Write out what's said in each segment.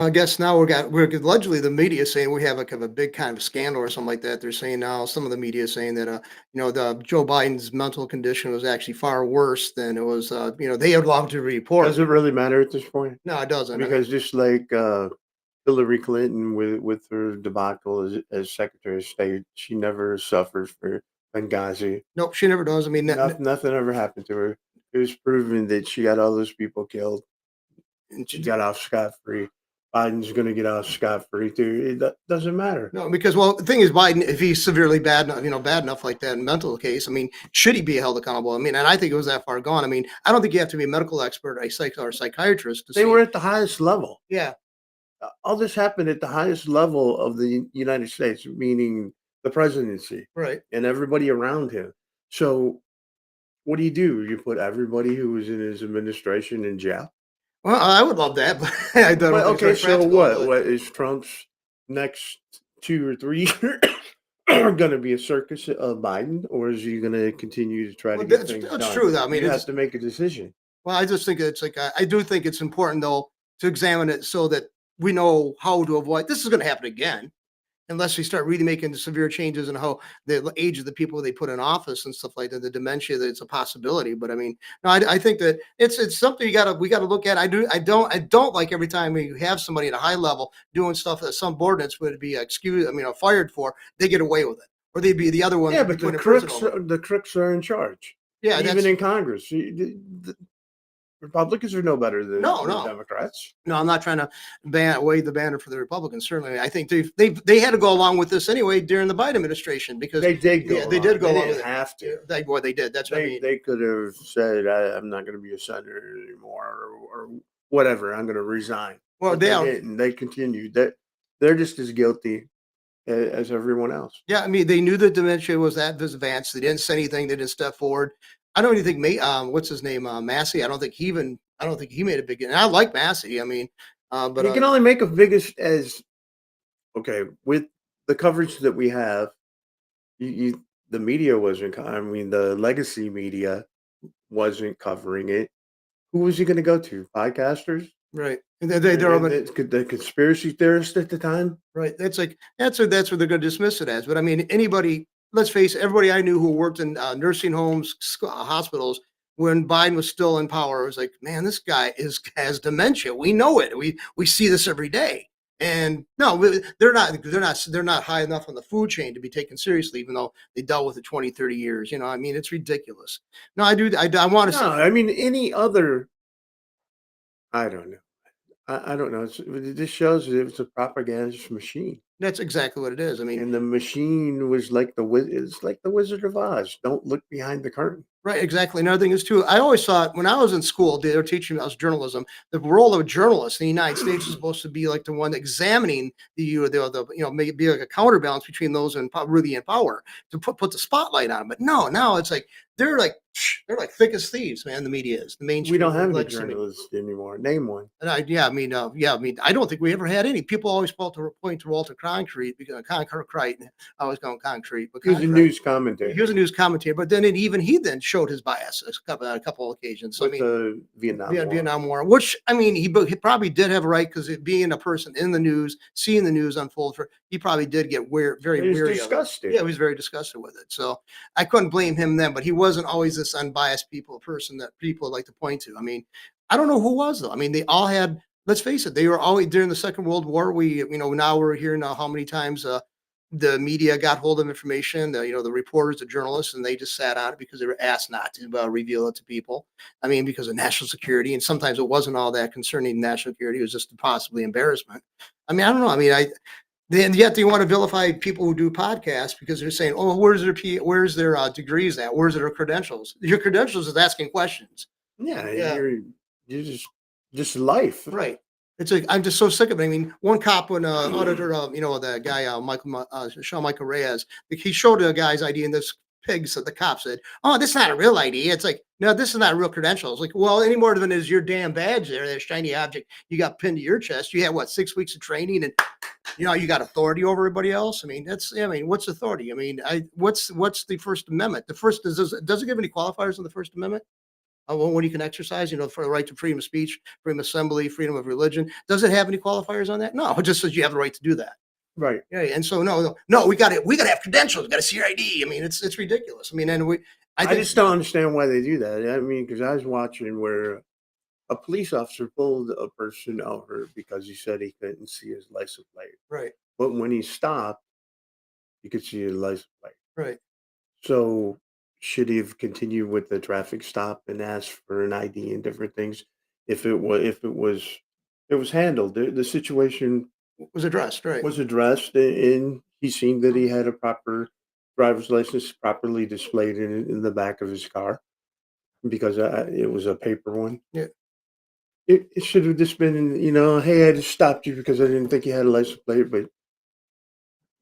I guess now we're allegedly the media saying we have like a big kind of scandal or something like that. They're saying now some of the media is saying that the Joe Biden's mental condition was actually far worse than it was they had allowed to report. Does it really matter at this point? No, it doesn't. I mean, Because just like Hillary Clinton with her debacle as Secretary of State, she never suffers for Benghazi. nope, she never does. I mean, Nothing ever happened to her. It was proven that she got all those people killed. She got off scot free. Biden's going to get off scot free too. It doesn't matter. no, because well, the thing is, Biden, if he's severely bad, bad enough like that in mental case, I mean, should he be held accountable? I mean, and I think it was that far gone. I mean, I don't think you have to be a medical expert, or a psychiatrist to They see. were at the highest level. Yeah, All this happened at the highest level of the United States, meaning the presidency right. and everybody around him. So, what do? You put everybody who was in his administration in jail? Well, I would love that, but I don't Well, think okay, it's very so practical. what? What is Trump's next 2 or 3 years going to be a circus of Biden, or is he going to continue to try to Well, get that's things that's done? true, though. I mean, You have it's to make a decision. well, I just think it's like I do think it's important though to examine it so that we know how to avoid this is going to happen again unless we start really making severe changes in how the age of the people they put in office and stuff like that, the dementia that it's a possibility. But I mean, no, I think that it's something we gotta look at. I don't like every time you have somebody at a high level doing stuff that some subordinates would be excused, fired for, they get away with it, or they'd be the other ones Yeah, would be but put in prison over it. the crooks are in charge, Yeah, even that's in Congress. The Republicans are no better no, than no. Democrats. No, I'm not trying to wave the banner for the Republicans. Certainly, I think they had to go along with this anyway during the Biden administration because They did go yeah, they along. did go They along with didn't it. have Yeah, to. they did. That's what I mean. They could have said, "I'm not going to be a senator anymore," or whatever. I'm going to resign. Well, But they they are. didn't. They continued. They're just as guilty as everyone else. Yeah, I mean, they knew that dementia was that advanced. They didn't say anything. They didn't step forward. I don't even think what's his name, Massey. I don't think he made a big. And I like Massey. I mean, but You can only make a biggest as okay with the coverage that we have. The media wasn't. I mean, the legacy media wasn't covering it. Who was he going to go to? Podcasters right, and they're all. and the conspiracy theorists at the time. Right. That's like that's what they're going to dismiss it as. But I mean, anybody. Let's face it. Everybody I knew who worked in nursing homes, hospitals when Biden was still in power was like, man, this guy has dementia. We know it. We see this every day. And no, they're not high enough on the food chain to be taken seriously, even though they dealt with it 20, 30 years. I mean, it's ridiculous. No, I do. I want to No, say I mean any other. I don't know. I don't know. This shows that it was a propaganda machine, that's exactly what it is. I mean, and the machine was like it's like the Wizard of Oz. Don't look behind the curtain. right, exactly. Another thing is too, I always thought when I was in school, they were teaching us journalism. The role of a journalist in the United States is supposed to be like the one examining maybe be like a counterbalance between those really in power to put the spotlight on them. But no, now it's like they're like thick as thieves, man. The media is the We mainstream don't have any legacy media. journalists anymore. Name one. And I don't think we ever had any. People always point to Walter Concrete because Concrete. I was going Concrete, but He was a Concrete. news commentator He was a news commentator, but then even he then showed his bias on a couple of occasions. So I with mean, the Vietnam War. Vietnam War, which I mean, he probably did have a right because being a person in the news, seeing the news unfold he probably did get very He was weary of it. disgusted. Yeah, he was very disgusted with it. So I couldn't blame him then, but he wasn't always this unbiased person that people like to point to. I mean, I don't know who was though. I mean, they all had. Let's face it, they were always during the Second World War. Now we're hearing how many times the media got hold of information, the reporters, the journalists, and they just sat on it because they were asked not to reveal it to people. I mean, because of national security, and sometimes it wasn't all that concerning national security; it was just possibly embarrassment. I mean, I don't know. I mean, and yet they want to vilify people who do podcasts because they're saying, "Oh, where's their degrees at? Where's their credentials? Your credentials is asking questions." Yeah, Yeah. you're just life. Right. It's like I'm just so sick of it. I mean, one cop when auditor, the guy Sean Michael Reyes, like, he showed a guy's ID, and this pig said the cop said, "Oh, this is not a real ID." It's like, no, this is not real credentials. Like, well, any more than is your damn badge there, that shiny object you got pinned to your chest. You had what 6 weeks of training, and you got authority over everybody else. I mean, what's authority? I mean, what's the First Amendment? The first does it give any qualifiers in the First Amendment? when you can exercise, for the right to freedom of speech, freedom of assembly, freedom of religion. Does it have any qualifiers on that? No, it just says you have the right to do that. Right. Yeah, and so no, no, no, we got to have credentials. We got to see your ID. I mean, it's ridiculous. I mean, I I think, just don't understand why they do that. I mean, because I was watching where a police officer pulled a person over because he said he couldn't see his license plate. right, But when he stopped, you could see his license plate. right. So should he have continued with the traffic stop and asked for an ID and different things? If it was handled, the situation Was addressed, right? was addressed, and he seemed that he had a proper driver's license properly displayed in the back of his car because it was a paper one. Yeah, It should have just been, hey, I just stopped you because I didn't think you had a license plate, but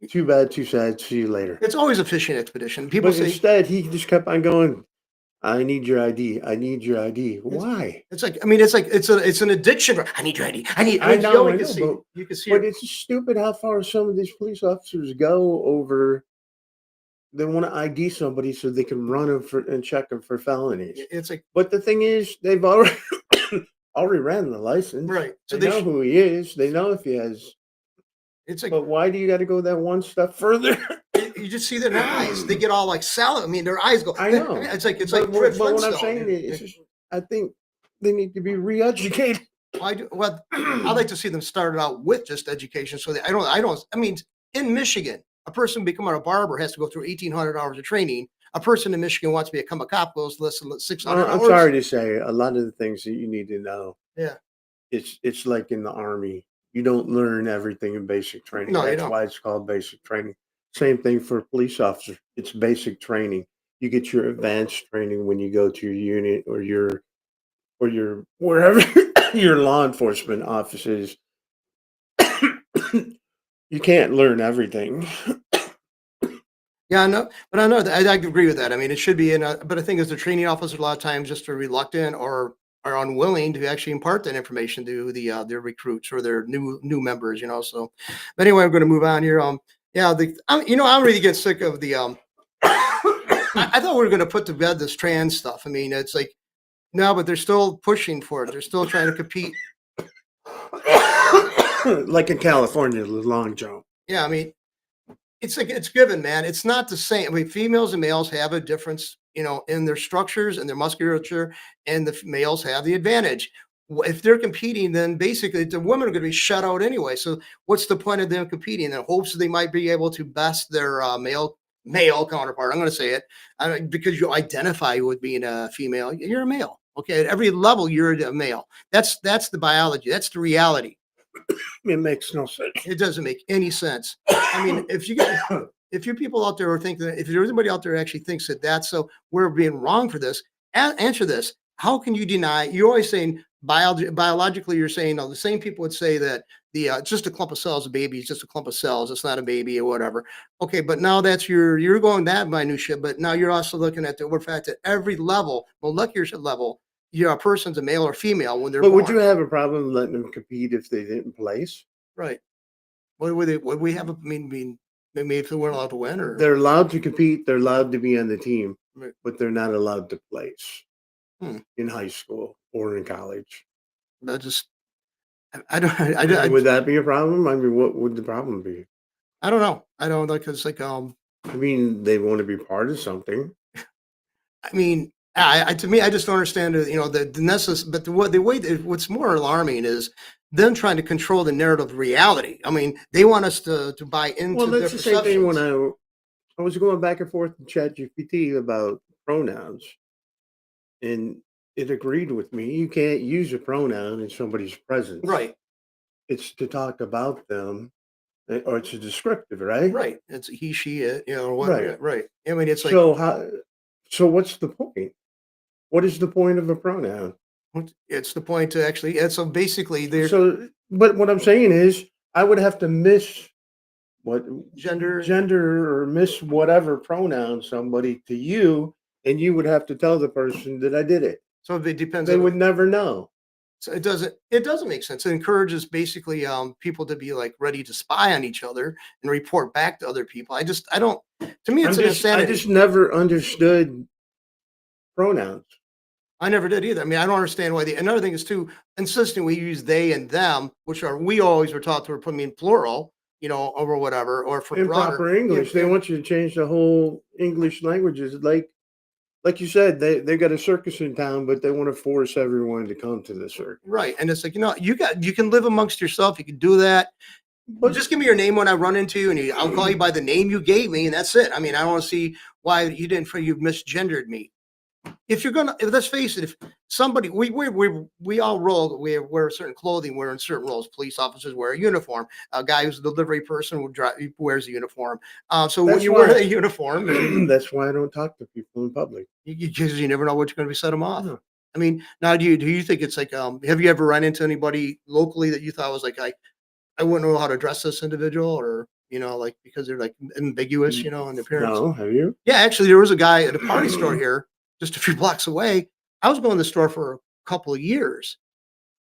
too bad, too sad. See you later. it's always a fishing expedition. People But say instead, he just kept on going. I need your ID. I need your ID. it's, Why? it's like, I mean, it's an addiction. I need your ID. I I mean, Joe, know, I know, you can see but it. it's stupid how far some of these police officers go over. They want to ID somebody so they can run them and check them for felonies. It's like, But the thing is, they've already already ran the license. right. So They know who he is. They know if he has. it's like, But why do you got to go that one step further? you just see their eyes. They get all like salad. I mean, their eyes go. I know. It's But, like Fred but what I'm Flintstone. saying is, I think they need to be re-educated. Well, I'd like to see them started out with just education, so that I mean, in Michigan, a person becoming a barber has to go through 1,800 hours of training. A person in Michigan wants to become a cop goes less than 600 I'm hours. sorry to say, a lot of the things that you need to know, Yeah. it's like in the army. You don't learn everything in basic training. No, you That's don't. why it's called basic training. Same thing for police officers. It's basic training. You get your advanced training when you go to your unit or your wherever your law enforcement offices. You can't learn everything. Yeah, I know, but I know that I agree with that. I mean, it should be but the thing is, the training officers a lot of times just are reluctant or are unwilling to actually impart that information to their recruits or their new members. So, but anyway, I'm going to move on here. Yeah, I'm really getting sick of the I thought we were going to put to bed this trans stuff. I mean, it's like no, but they're still pushing for it. They're still trying to compete. Like in California, the long jump. Yeah, I mean, it's like it's given, man. It's not the same. I mean, females and males have a difference, in their structures and their musculature, and the males have the advantage. If they're competing, then basically the women are going to be shut out anyway. So what's the point of them competing? In hopes they might be able to best their male counterpart. I'm going to say it because you identify with being a female. You're a male. Okay, at every level, you're a male. That's the biology. That's the reality. It makes no sense. It doesn't make any sense. I mean, if you people out there are thinking that if there's anybody out there who actually thinks that that's so we're being wrong for this, answer this. How can you deny? You're always saying biologically. You're saying the same people would say that it's just a clump of cells. A baby is just a clump of cells. It's not a baby or whatever. Okay, but now you're going that minutia. But now you're also looking at the fact that every level, molecular level, a person's a male or female when they're But born. would you have a problem letting them compete if they didn't place? Right. What would they? Would we have? Maybe if they weren't allowed to win, or They're allowed to compete. They're allowed to be on the team, right. but they're not allowed to place Hmm. in high school or in college. I just, I don't, Would that be a problem? I mean, what would the problem be? I don't know. I don't like. It's like, I mean, they want to be part of something. I mean, to me, I just don't understand. The necessary. But what's more alarming is them trying to control the narrative of reality. I mean, they want us to buy into Well, their that's the same thing when perceptions. I was going back and forth with ChatGPT about pronouns, and it agreed with me. You can't use a pronoun in somebody's presence. Right. It's to talk about them, or it's a descriptive, right? Right. It's he, she, it, or what? Right. Right. I mean, it's like, So how? So what's the point? What is the point of a pronoun? it's the point to actually. And so basically, they're So, but what I'm saying is, I would have to miss what gender. gender or miss whatever pronoun somebody to you, and you would have to tell the person that I did it. So it depends They on. would never know. So it doesn't make sense. It encourages basically people to be like ready to spy on each other and report back to other people. I don't to me it's an I insanity. just never understood pronouns. I never did either. I mean, I don't understand why another thing is too insistent we use they and them, which are we always were taught to put me in plural, or whatever, or for broader. Improper Yeah, English. They yeah, want you to change the whole English languages. Like you said, they got a circus in town, but they want to force everyone to come to the circus. right. And it's like, you can live amongst yourself. You can do that. But Just give me your name when I run into you, and I'll call you by the name you gave me, and that's it. I mean, I don't want to see why you misgendered me. If you're gonna, let's face it, if somebody, we all roll, we wear certain clothing, we're in certain roles. Police officers wear a uniform. A guy who's a delivery person wears a uniform. So when that's you wear why a uniform, that's why I don't talk to people in public. because you never know what you're going to be set them off. No. I mean, now do you think it's like, have you ever run into anybody locally that you thought was like, I wouldn't know how to address this individual, or like because they're like ambiguous, in appearance? No, have you? Yeah, actually, there was a guy at a party store here, just a few blocks away. I was going to the store for a couple of years,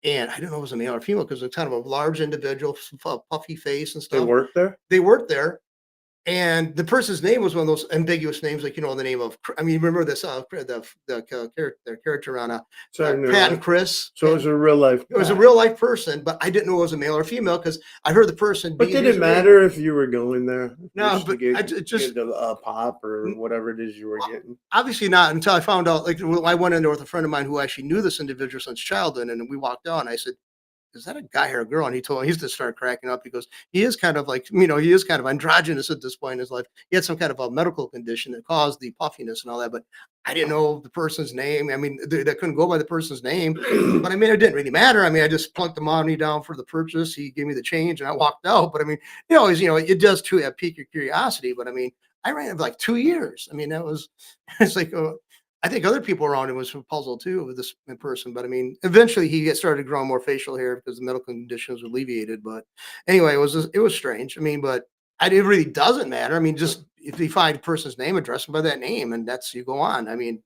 and I didn't know it was a male or female because it's kind of a large individual, puffy face and They stuff. work there? They worked there, and the person's name was one of those ambiguous names, like the name of. I mean, remember this? The character on So no, Pat and Chris. so it was a real life It was a guy. real life person, but I didn't know it was a male or female because I heard the person But being did it matter if you were going there No, just to but get a pop or whatever it is you were getting? obviously not until I found out. Like, I went in there with a friend of mine who actually knew this individual since childhood, and we walked out, and I said, "Is that a guy or a girl?" And he told me, he's just started cracking up because he is kind of like, he is kind of androgynous at this point in his life. He had some kind of a medical condition that caused the puffiness and all that, but I didn't know the person's name. I mean, they couldn't go by the person's name, but I mean, it didn't really matter. I mean, I just plunked the money down for the purchase. He gave me the change, and I walked out. But I mean, always, it does too pique your curiosity. But I mean, I ran it for like 2 years. I mean, that was, it's like, I think other people around him was puzzled too with this in person. But I mean, eventually he started growing more facial hair because the medical conditions were alleviated. But anyway, it was strange. I mean, but it really doesn't matter. I mean, just if you find a person's name, address them by that name, and that's you go on. I mean,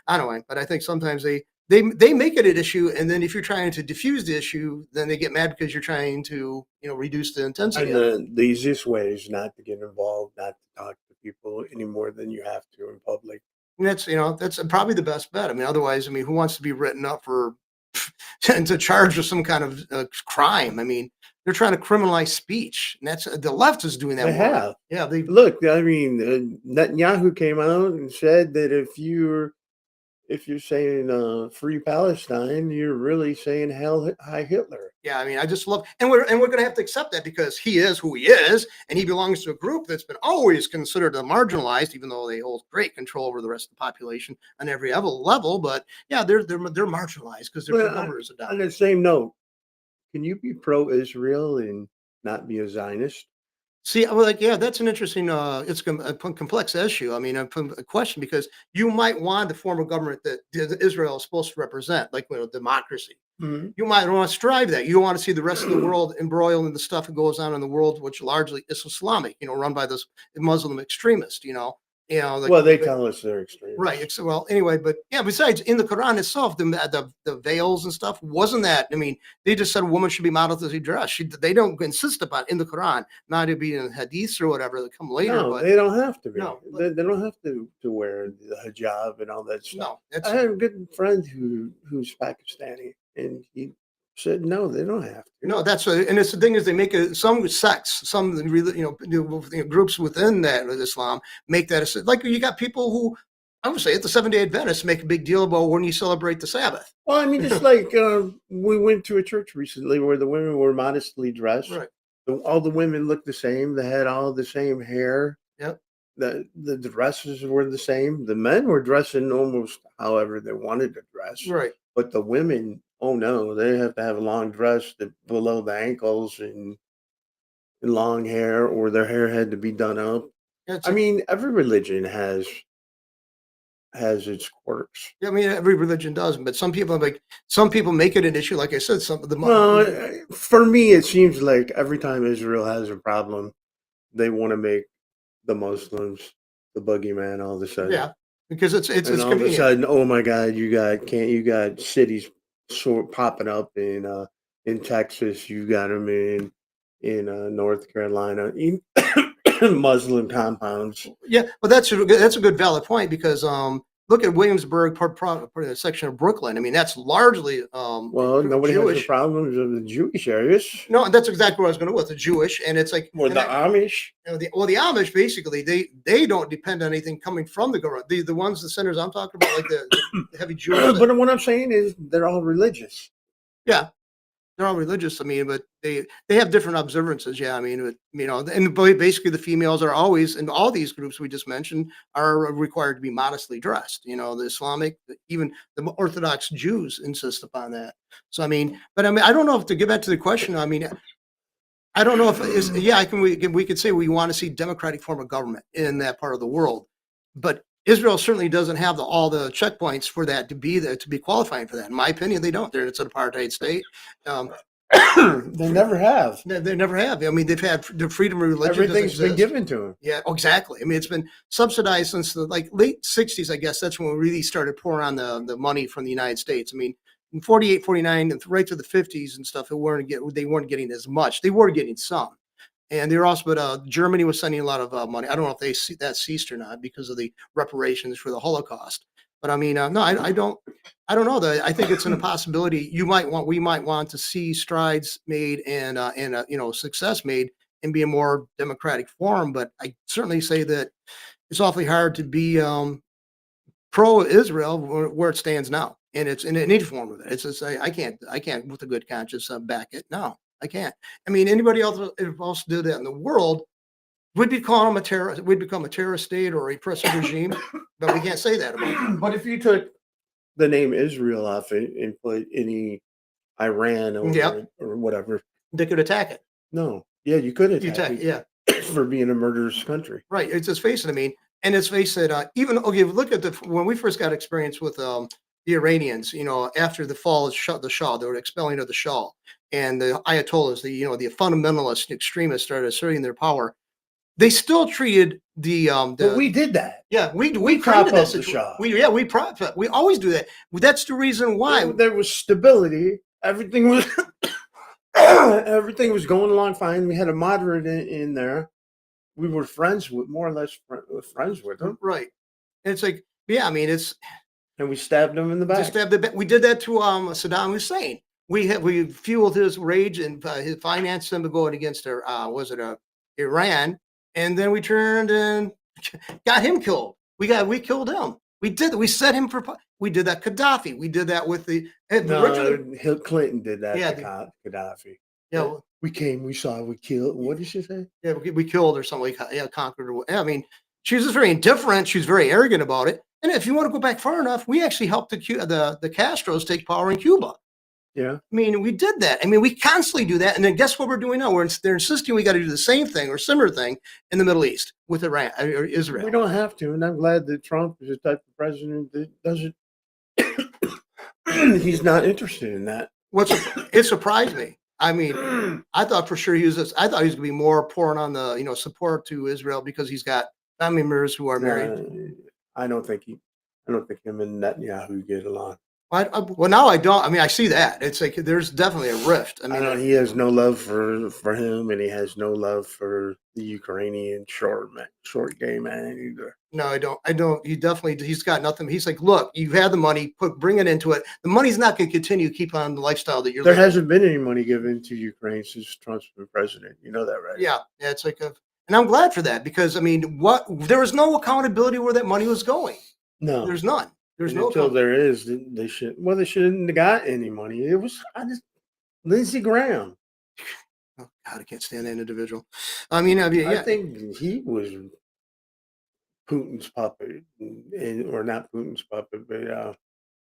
I don't know, but I think sometimes they make it an issue, and then if you're trying to diffuse the issue, then they get mad because you're trying to reduce the intensity And of it. the easiest way is not to get involved, not to talk to people any more than you have to in public. And that's probably the best bet. I mean, otherwise, I mean, who wants to be written up for and to charge with some kind of crime? I mean, they're trying to criminalize speech, and that's the left is doing that They more. have. Yeah, they Look, I mean, Netanyahu came out and said that if you're saying free Palestine, you're really saying hell hi Hitler. Yeah, I mean, I just love, and we're going to have to accept that because he is who he is, and he belongs to a group that's been always considered the marginalized, even though they hold great control over the rest of the population on every level. But yeah, they're marginalized because their Well, numbers are on down. the same note, can you be pro-Israel and not be a Zionist? See, well, like, yeah, that's an interesting, it's a complex issue. I mean, a question because you might want the form of government that Israel is supposed to represent, like democracy. Mhm. You might want to strive that. You want to see the rest of the world embroiled in the stuff that goes on in the world, which largely is Islamic, run by this Muslim extremist, like Well, they tell us they're right. extremists. Well, anyway, but yeah, besides in the Quran itself, the veils and stuff wasn't that. I mean, they just said a woman should be modestly dressed. They don't insist upon in the Quran, not to be in hadiths or whatever that come later, No, but they don't have to be. no, but They don't have to wear the hijab and all that stuff. no, that's I have a good friend who's Pakistani, and he said no, they don't have to. no, and it's the thing is they make some sects, some groups within that with Islam make that like you got people who I would say at the 7 Day Adventists make a big deal about when you celebrate the Sabbath. Well, I mean, just like we went to a church recently where the women were modestly dressed. Right. All the women looked the same. They had all the same hair. Yep. The dresses were the same. The men were dressing almost however they wanted to dress, Right. but the women, oh no, they have to have a long dress below the ankles and long hair, or their hair had to be done up. It's I mean, every religion has its quirks. I mean, every religion does, but some people make it an issue. Like I said, some of the Well, for me, it seems like every time Israel has a problem, they want to make the Muslims the boogeyman all of a sudden. yeah, because And it's all of a convenient. sudden, oh my God, you got cities sort popping up in Texas, you got them in North Carolina, in Muslim compounds. Yeah, but that's a good valid point because look at Williamsburg, section of Brooklyn. I mean, that's largely Well, nobody has the Jewish. problems of the Jewish areas No, that's exactly what I was going to with the Jewish, and it's like, or and the I, Amish. the Amish basically they don't depend on anything coming from the government. The ones the centers I'm talking about, like the heavy Jewish. But what I'm saying is they're all religious. Yeah, they're all religious. I mean, but they have different observances. Yeah, I mean, and basically the females are always in all these groups we just mentioned are required to be modestly dressed. The Islamic, even the Orthodox Jews insist upon that. So I mean, but I mean, I don't know if to get back to the question. I mean, I don't know if it's yeah. We could say we want to see democratic form of government in that part of the world, but Israel certainly doesn't have all the checkpoints for that to be there to be qualifying for that. In my opinion, they don't. It's an apartheid state. Um, They never have. they never have. I mean, they've had the freedom of religion. Everything's been given to them. Yeah, exactly. I mean, it's been subsidized since the late '60s. I guess that's when we really started pouring on the money from the United States. I mean, in 48, 49, and right to the '50s and stuff, they weren't getting as much. They were getting some, and they were also, but Germany was sending a lot of money. I don't know if that ceased or not because of the reparations for the Holocaust. But I mean, no, I don't know. I think it's an impossibility. We might want to see strides made and success made and be a more democratic form. But I certainly say that it's awfully hard to be pro-Israel where it stands now, and it's in any form of it. It's just I can't with a good conscience back it. No, I can't. I mean, anybody else did that in the world would be calling them a terrorist. Would become a terrorist state or a repressive regime, but we can't say that about them. But if you took the name Israel off it and put any Iran Yep, or whatever, they could attack it. no, yeah, you could You attack attack, yeah. it for being a murderous country. Right. It's just face it. I mean, and let's face it. Even okay, look at when we first got experience with the Iranians. After the fall of the Shah, they were expelling of the Shah, and the Ayatollahs, the fundamentalist extremists started asserting their power. They still treated But we did that. yeah we prop created up that the situation. Shah. We always do that. That's the reason why. There was stability. Everything was everything was going along fine. We had a moderate in there. We were friends with more or less friends with him, Right. And it's like, yeah, I mean, it's and we stabbed him in the back. just have the we did that to Saddam Hussein. We fueled his rage and his financed him to go against Iran, and then we turned and got him killed. We killed him. We set him for. We did that Gaddafi. We did that with the No, Clinton did that Yeah, to Gaddafi. yeah, We came, we saw, we killed. What did she say? yeah. We killed or something. Yeah, conquered. I mean, she was just very indifferent. She was very arrogant about it. And if you want to go back far enough, we actually helped the Castros take power in Cuba. Yeah. I mean, we did that. I mean, we constantly do that. And then guess what we're doing now? They're insisting we got to do the same thing or similar thing in the Middle East with Iran or Israel. We don't have to, and I'm glad that Trump is the type of president that doesn't. He's not interested in that. It surprised me. I mean, I thought for sure I thought he was going to be more pouring on the support to Israel because he's got family members who are married. I don't think him and Netanyahu get along. Well, now I don't. I mean, I see that. It's like there's definitely a rift. I mean, He has no love for him, and he has no love for the Ukrainian short game man either. No, I don't. He's got nothing. He's like, look, you've had the money, bring it into it. The money's not going to continue to keep on the lifestyle that you're There living. hasn't been any money given to Ukraine since Trump's been president. You know that, right? Yeah. It's like, and I'm glad for that because I mean, there was no accountability where that money was going. No, there's none. There's no until there is. They shouldn't have got any money. It was Lindsey Graham. Oh God, I can't stand that individual. I mean, yeah. I think he was Putin's puppet, or not Putin's puppet, but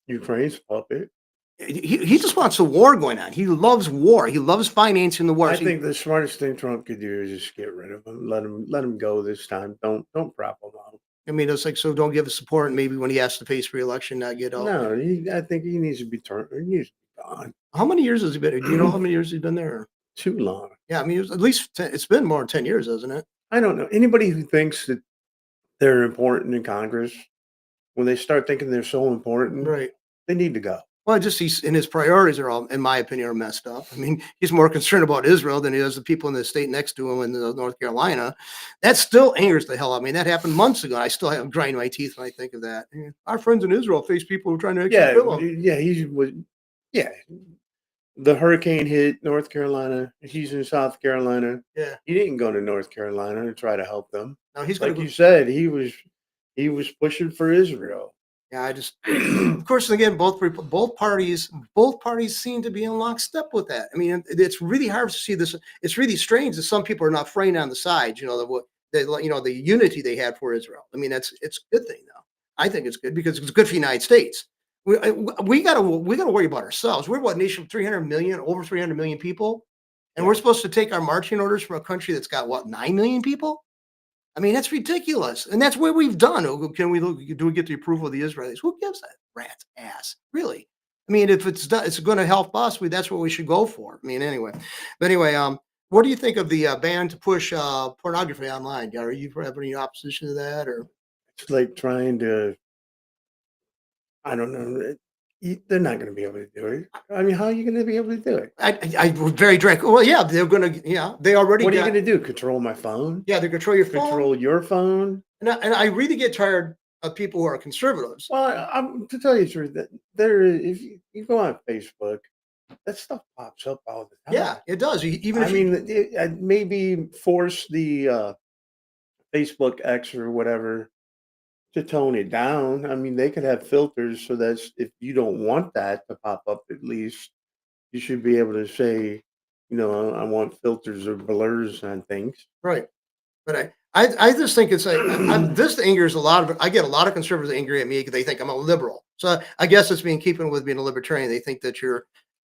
Ukraine's puppet. He just wants a war going on. He loves war. He loves financing the war. I think the smartest thing Trump could do is just get rid of him. Let him go this time. Don't prop him up. I mean, it's like, so don't give us support. And maybe when he has to face re-election, not get out. No, I think he needs to be turned. He needs to be gone. How many years has he been? Do you know how many years he's been there? Too long. Yeah, I mean, at least it's been more than 10 years, hasn't it? I don't know. Anybody who thinks that they're important in Congress, when they start thinking they're so important, Right. they need to go. Well, just he's and his priorities are all, in my opinion, are messed up. I mean, he's more concerned about Israel than he does the people in the state next to him in North Carolina. That still angers the hell out of me. That happened months ago. I still have grind my teeth when I think of that. Yeah. Our friends in Israel face people who are trying to actually Yeah, kill them. yeah, he was. Yeah, the hurricane hit North Carolina. He's in South Carolina. Yeah. He didn't go to North Carolina to try to help them. Now he's going Like to you go. said, he was pushing for Israel. Yeah, I just, of course, again, both parties seem to be in lockstep with that. I mean, it's really hard to see this. It's really strange that some people are not fraying on the sides. The unity they had for Israel. I mean, it's a good thing though. I think it's good because it's good for the United States. We gotta worry about ourselves. We're what nation of 300 million, over 300 million people, and we're Yeah. supposed to take our marching orders from a country that's got what 9 million people. I mean, that's ridiculous, and that's what we've done. Can we look? Do we get the approval of the Israelis? Who gives that rat's ass? Really? I mean, if it's done, it's going to help us. That's what we should go for. I mean, anyway. But anyway, what do you think of the ban to push pornography online? Are you have any opposition to that, or It's like trying to. I don't know. They're not going to be able to do it. I mean, how are you going to be able to do it? I was very direct. Well, yeah, they're going to. Yeah, they already What are you got. going to do? Control my phone? Yeah, they control your phone, Control your phone? and I really get tired of people who are conservatives. Well, I'm to tell you the truth, that if you go on Facebook, that stuff pops up all the time. Yeah, it does. Even I if you, mean, maybe force the Facebook X or whatever to tone it down. I mean, they could have filters so that if you don't want that to pop up, at least you should be able to say, I want filters or blurs on things. right. But I just think it's like this angers a lot of. I get a lot of conservatives angry at me because they think I'm a liberal. So I guess it's being keeping with being a libertarian. They think that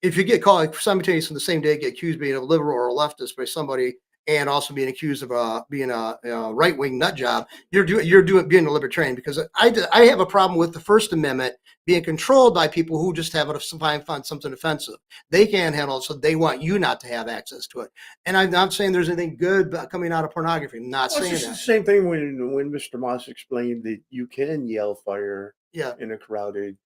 if you get called simultaneously on the same day, get accused of being a liberal or a leftist by somebody, and also being accused of being a right wing nut job, you're doing being a libertarian because I have a problem with the First Amendment being controlled by people who just have it find something offensive. They can't handle it, so they want you not to have access to it. And I'm not saying there's anything good coming out of pornography. I'm not Well, it's saying just the that. same thing when Mr. Moss explained that you can yell fire Yeah, in a crowded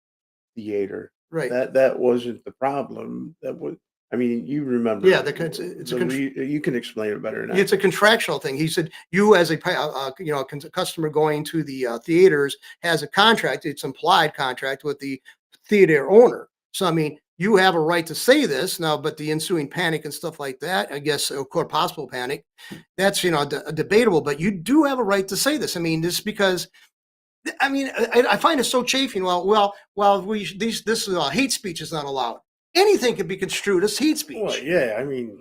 theater. right. That wasn't the problem. That was, I mean, you remember Yeah, it's a you can explain it better than I it's a can. contractual thing. He said you as a customer going to the theaters has a contract. It's implied contract with the theater owner. So I mean, you have a right to say this now, but the ensuing panic and stuff like that, I guess, of course, possible panic, that's debatable. But you do have a right to say this. I mean, this because I mean, I find it so chafing. Well, this hate speech is not allowed. Anything can be construed as hate Well, speech. yeah, I mean,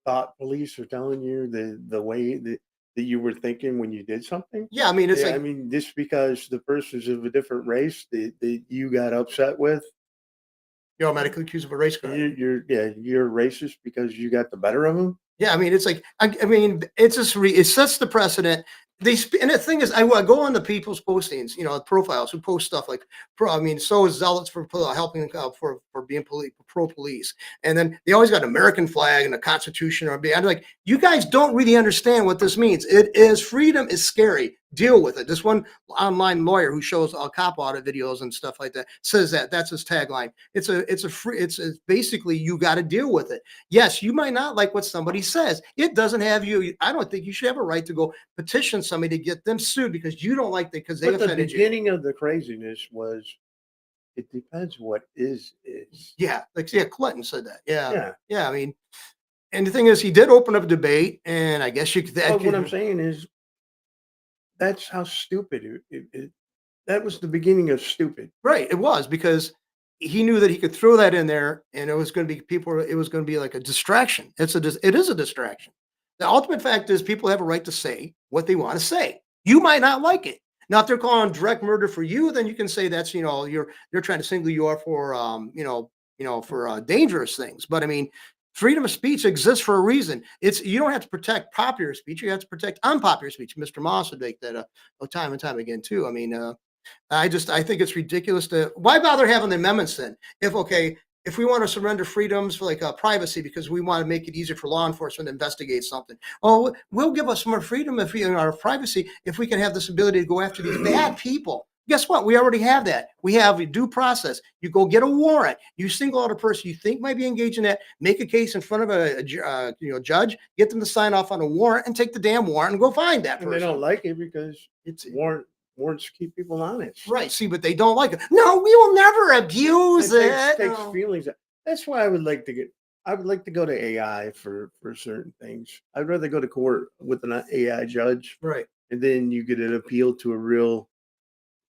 thought police are telling you the way that you were thinking when you did something. Yeah, I mean, it's Yeah, I like mean, just because the person's of a different race that you got upset with, you're automatically accused of a race crime. you're racist because you got the better of them. Yeah, I mean, it's like I mean, it's just it sets the precedent. And the thing is, I go on the people's postings, profiles who post stuff like, I mean, so is zealots for helping for being pro police, and then they always got an American flag and the Constitution. I'm like, you guys don't really understand what this means. It is freedom is scary. Deal with it. This one online lawyer who shows cop audit videos and stuff like that says that's his tagline. It's basically you got to deal with it. Yes, you might not like what somebody says. It doesn't have you. I don't think you should have a right to go petition somebody to get them sued because you don't like because they But the offended you. beginning of the craziness was, it depends what is. Yeah, Clinton said that. Yeah, Yeah. yeah. I mean, and the thing is, he did open up a debate, and I guess you could. But what I'm saying is, that's how stupid that was the beginning of stupid. Right, it was because he knew that he could throw that in there, and it was going to be people. It was going to be like a distraction. It is a distraction. The ultimate fact is people have a right to say what they want to say. You might not like it. Now, if they're calling direct murder for you, then you can say that's they're trying to single you out for for dangerous things. But I mean, freedom of speech exists for a reason. You don't have to protect popular speech. You have to protect unpopular speech. Mr. Moss would make that time and time again too. I mean. I think it's ridiculous to why bother having the amendments then? If we want to surrender freedoms for like privacy because we want to make it easier for law enforcement to investigate something, we'll give us more freedom if we in our privacy if we can have this ability to go after these bad people. Guess what? We already have that. We have a due process. You go get a warrant. You single out a person you think might be engaged in that. Make a case in front of a judge. Get them to sign off on a warrant and take the damn warrant and go find that And they person. don't like it because It's warrants keep people honest. right. See, but they don't like it. No, we will never abuse It it. takes No. feelings. That's why I would like to get. I would like to go to AI for certain things. I'd rather go to court with an AI judge, Right. and then you get an appeal to a real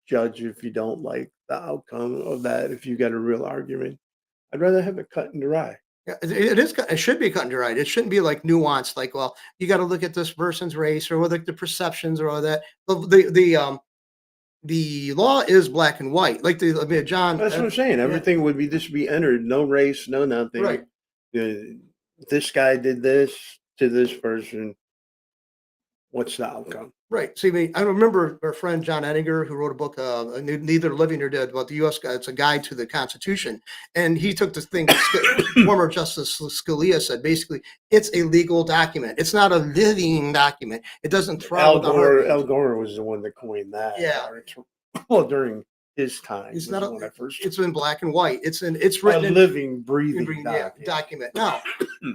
judge if you don't like the outcome of that. If you got a real argument, I'd rather have it cut and dry. Yeah, it is. It should be cut and dried. It shouldn't be like nuanced. Like, well, you got to look at this person's race or like the perceptions or all that. The law is black and white. Like I mean, John. That's what I'm saying. Yeah, Everything would be just be entered. No race, no nothing. right. This guy did this to this person. What's the outcome? Right. See, I remember our friend John Ettinger, who wrote a book, Neither Living Nor Dead, about the U.S. It's a guide to the Constitution. And he took this thing that former Justice Scalia said, basically, it's a legal document. It's not a living document. It doesn't thrive with the heartbeat. Al Gore was the one that coined that. Yeah. Well, during his time. It's was not when I first it's in black and white. It's a written in living, breathing document. Now,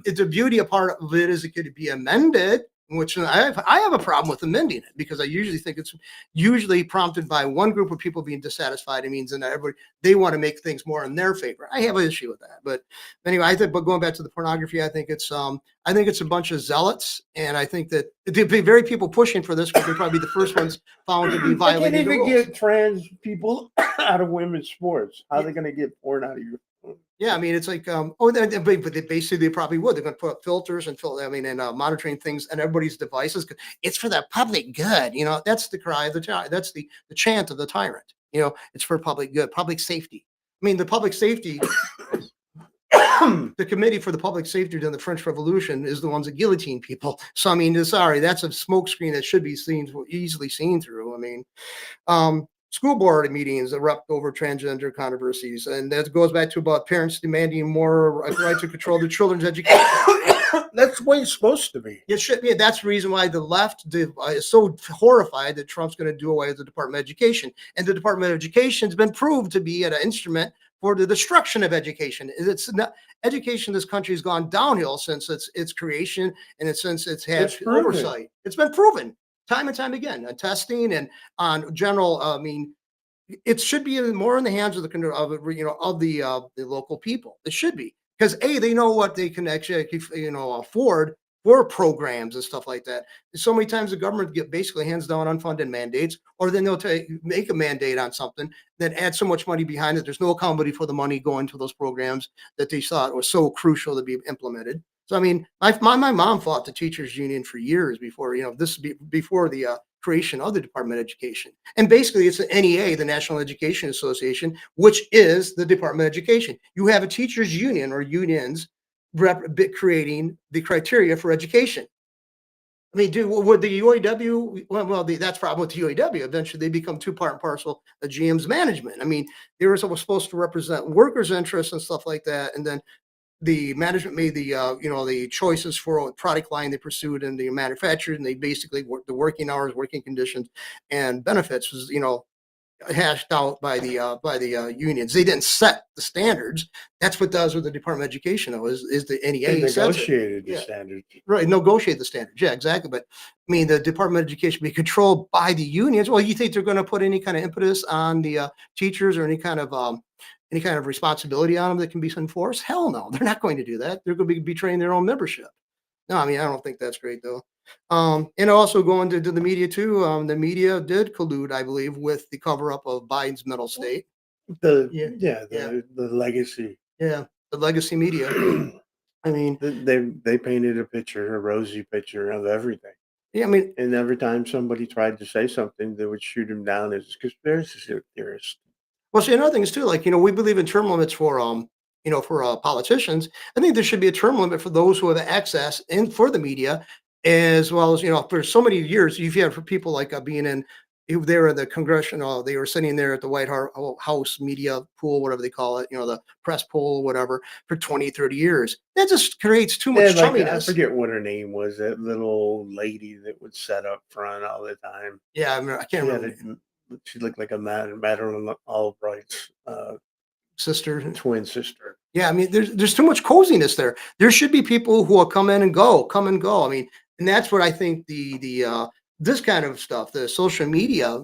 it's a beauty. A part of it is it could be amended, which I have a problem with amending it because I usually think it's usually prompted by one group of people being dissatisfied. It means that everybody they want to make things more in their favor. I have an issue with that, but anyway, I think. But going back to the pornography, I think it's a bunch of zealots, and I think that the very people pushing for this would probably be the first ones found to be I violating can't the even rules. get trans people out of women's sports. How are they going to get porn out of you? Yeah, I mean, it's like, but they basically they probably would. They're going to put up filters and monitoring things and everybody's devices. It's for the public good. That's the cry of the tyrant. That's the chant of the tyrant. It's for public good, public safety. I mean, the public safety, the Committee for the Public Safety during the French Revolution is the ones that guillotine people. So, I mean, sorry, that's a smokescreen that should be easily seen through. I mean, school board meetings erupt over transgender controversies, and that goes back to about parents demanding more right to control their children's education. That's the way it's supposed to be. It should be. That's the reason why the left is so horrified that Trump's going to do away with the Department of Education, and the Department of Education has been proved to be an instrument for the destruction of education. It's not education in this country has gone downhill since its creation and since it's had oversight. It's been proven time and time again on testing and on general. I mean, it should be more in the hands of the local people. It should be because they know what they can actually afford for programs and stuff like that. So many times the government basically hands down unfunded mandates, or then they'll make a mandate on something that adds so much money behind it. There's no accountability for the money going to those programs that they thought was so crucial to be implemented. So I mean, my mom fought the teachers union for years before before the creation of the Department of Education. And basically, it's the NEA, the National Education Association, which is the Department of Education. You have a teachers union or unions creating the criteria for education. I mean, would the UAW? That's probably with the UAW. Eventually, they become two part and parcel of GM's management. I mean, they were supposed to represent workers' interests and stuff like that, and then the management made the choices for what product line they pursued and the manufactured, and they basically the working hours, working conditions, and benefits was hashed out by the unions. They didn't set the standards. That's what does with the Department of Education, though, is the NEA They negotiated the standards. Right, negotiate the standards. Yeah, exactly. But I mean, the Department of Education be controlled by the unions. Well, you think they're going to put any kind of impetus on the teachers or any kind of responsibility on them that can be enforced? Hell no, they're not going to do that. They're going to be betraying their own membership. No, I mean, I don't think that's great though. And also going to the media too. The media did collude, I believe, with the cover up of Biden's mental state. The legacy. Yeah, the legacy media. I mean, they painted a rosy picture of everything. Yeah, I mean, and every time somebody tried to say something, they would shoot him down as a conspiracy theorist. well, see, another thing is too, like, we believe in term limits for politicians. I think there should be a term limit for those who have access and for the media, as well as, for so many years, you've had for people like being in, they were the congressional, they were sitting there at the House media pool, whatever they call it, the press pool, whatever, for 20, 30 years. That just creates too much I chumminess. forget what her name was, that little lady that would set up front all the time. Yeah, I can't remember. She looked like a Madeline Albright's sister. twin sister. Yeah, I mean, there's too much coziness there. There should be people who will come in and go, come and go. I mean, and that's what I think the this kind of stuff, the social media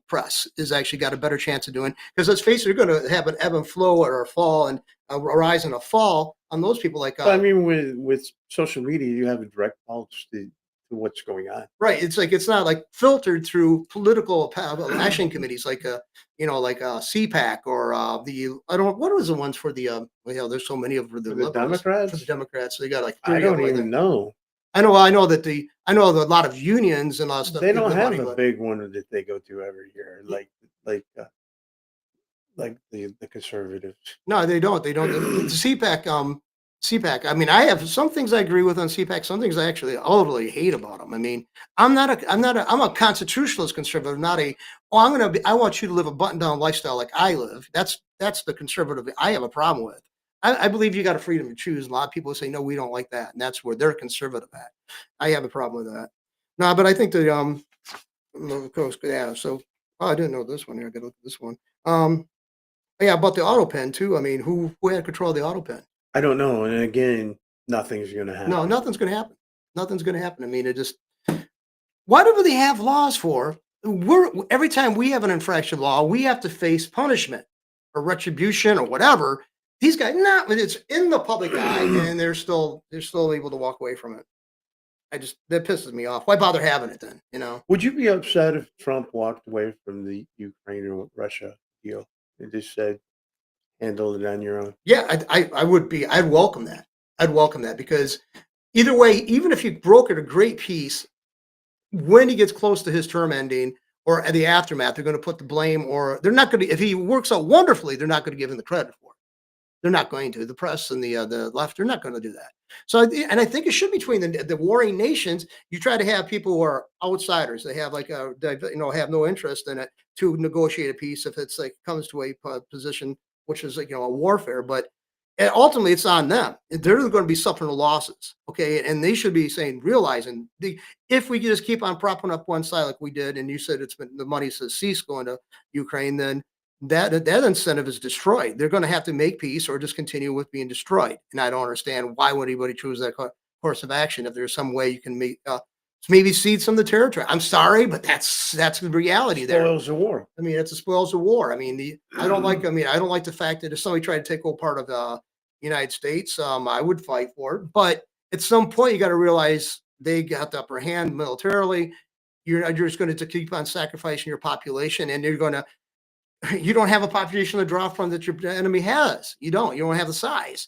press, is actually got a better chance of doing. Because let's face it, they're going to have an ebb and flow or a fall and a rise and a fall on those people. Like But I mean, with social media, you have a direct pulse to what's going on. right, it's like it's not like filtered through political action committees like like CPAC or the I don't what was the ones for the well, there's so many of the For the liberals for the Democrats, Democrats. They got like I 30 of don't them, I think. even know. I know that a lot of unions and a lot of stuff They give don't them money, have a but big one that they go to every year, like like the conservatives. no, they don't. They don't. The CPAC, CPAC. I mean, I have some things I agree with on CPAC. Some things I actually utterly hate about them. I mean, I'm a constitutionalist conservative, not a. Oh, I want you to live a button-down lifestyle like I live. That's the conservative I have a problem with. I believe you got a freedom to choose. A lot of people say no, we don't like that, and that's where they're conservative at. I have a problem with that. No, but I think the of course, yeah. So, oh, I didn't know this one here. I got to look at this one. Um, yeah, about the auto pen too. I mean, who had control of the auto pen? I don't know, and again, nothing's gonna No, happen. nothing's gonna happen. Nothing's gonna happen. I mean, it just why do they have laws for? We're every time we have an infraction law, we have to face punishment or retribution or whatever. These guys, not it's in the public eye, and they're still able to walk away from it. That pisses me off. Why bother having it then? You know? Would you be upset if Trump walked away from the Ukraine and Russia deal and just said, "Handle it on your own"? Yeah, I would be. I'd welcome that. I'd welcome that because either way, even if you brokered a great peace, when he gets close to his term ending or at the aftermath, they're going to put the blame or they're not going to. If he works out wonderfully, they're not going to give him the credit for it. They're not going to. The press and the left, they're not going to do that. So, and I think it should be between the warring nations. You try to have people who are outsiders. They have like have no interest in it to negotiate a peace if it's like comes to a position which is like a warfare. But ultimately, it's on them. They're going to be suffering the losses. Okay, and they should be saying, realizing if we just keep on propping up one side like we did, and you said it's been the money says cease going to Ukraine, then that incentive is destroyed. They're going to have to make peace or just continue with being destroyed. And I don't understand why would anybody choose that course of action if there's some way you can make maybe cede some of the territory. I'm sorry, but that's the reality there. Spoils the war. I mean, it's the spoils of war. I mean, I don't like. I mean, I don't like the fact that if somebody tried to take over part of the United States, I would fight for it. But at some point, you got to realize they got the upper hand militarily. You're just going to keep on sacrificing your population, and you're going to you don't have a population to draw from that your enemy has. You don't. You don't have the size.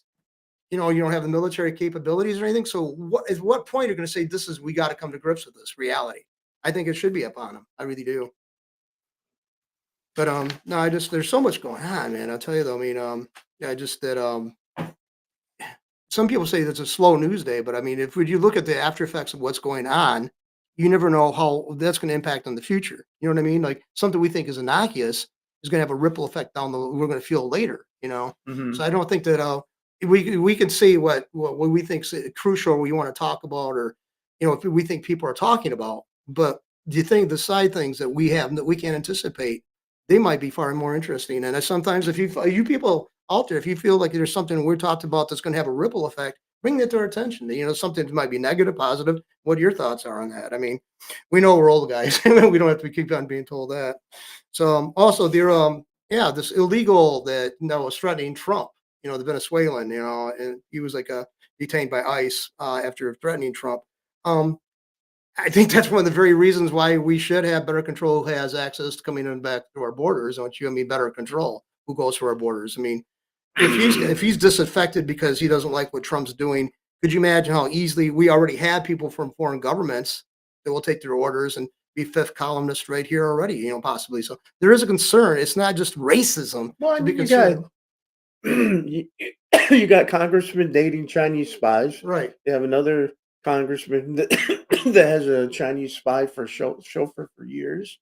You don't have the military capabilities or anything. So, at what point are you going to say this is we got to come to grips with this reality? I think it should be upon them. I really do. But no, I just there's so much going on, man. I'll tell you though. I mean, yeah, just that some people say that's a slow news day, but I mean, if you look at the after effects of what's going on, you never know how that's going to impact on the future. You know what I mean? Like something we think is innocuous is going to have a ripple effect down the we're going to feel later. So Hmm. I don't think that we can see what we think is crucial. We want to talk about, or if we think people are talking about. But do you think the side things that we have that we can't anticipate, they might be far more interesting. And sometimes if you people out there, if you feel like there's something we're talked about that's going to have a ripple effect, bring that to our attention. Something that might be negative, positive. What your thoughts are on that? I mean, we know we're old guys. We don't have to keep on being told that. So also there, yeah, this illegal that was threatening Trump. The Venezuelan. And he was like detained by ICE after threatening Trump. Um, I think that's one of the very reasons why we should have better control who has access to coming in back to our borders. Don't you? I mean, better control who goes to our borders. I mean, if he's disaffected because he doesn't like what Trump's doing, could you imagine how easily we already have people from foreign governments that will take their orders and be fifth columnists right here already, possibly. So there is a concern. It's not just racism Well, I to be mean, concerned. you, you got congressmen dating Chinese spies. Right. You have another congressman that that has a Chinese spy for chauffeur for years.